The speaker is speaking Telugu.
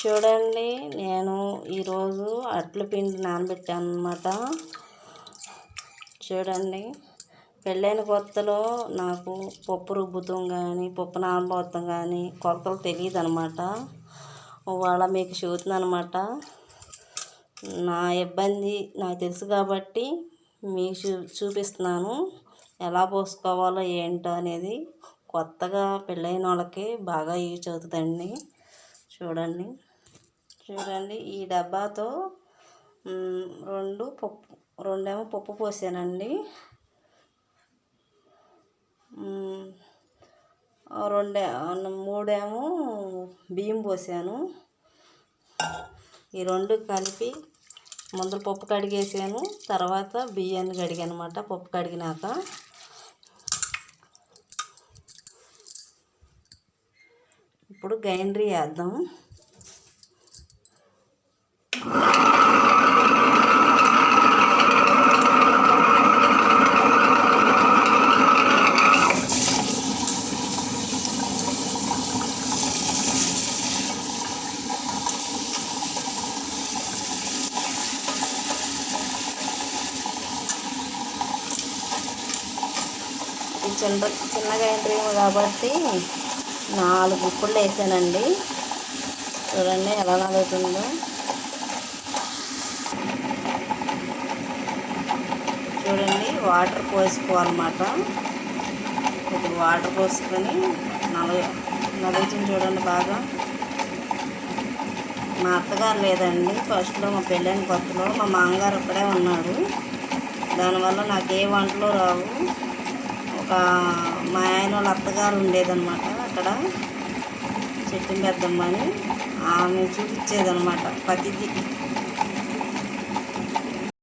చూడండి, నేను ఈరోజు అట్ల పిండి నానబెట్టాను అన్నమాట. చూడండి, పెళ్ళైన కొత్తలో నాకు పప్పు రుబ్బుతాం కానీ పప్పు నానబోతాం కానీ కొలతలు తెలియదు అనమాట. ఇవాళ మీకు చూస్తున్నాను అనమాట. నా ఇబ్బంది నాకు తెలుసు కాబట్టి మీకు చూపిస్తున్నాను ఎలా పోసుకోవాలో ఏంటో అనేది. కొత్తగా పెళ్ళైన వాళ్ళకి బాగా యూజ్ అవుతుందండి. చూడండి ఈ డబ్బాతో రెండేమో పప్పు పోసానండి, మూడేమో బియ్యం పోసాను. ఈ రెండు కలిపి ముందు పప్పు కడిగేసాను, తర్వాత బియ్యాన్ని కడిగాను అనమాట. పప్పు కడిగినాక ఇప్పుడు గ్రైండర్ వేద్దాం. చిన్న గ్రైండర్ కాబట్టి 4 గుప్పులు వేసానండి. చూడండి ఎలా నలుగుతుందో. చూడండి వాటర్ పోసుకోవాలన్నమాట. ఇప్పుడు వాటర్ పోసుకొని నలుగుతుంది చూడండి బాగా. మా అత్తగారు లేదండి, ఫస్ట్లో మా పెళ్ళైన కొత్తలో మా మామగారు అక్కడే ఉన్నాడు. దానివల్ల నాకు ఏ వంటలు రావు. మా ఆయన వాళ్ళ అత్తగారు ఉండేదన్నమాట అక్కడ, చెట్టు పెద్దమ్మని ఆమె చూపించేదన్నమాట ప్రతిదీ.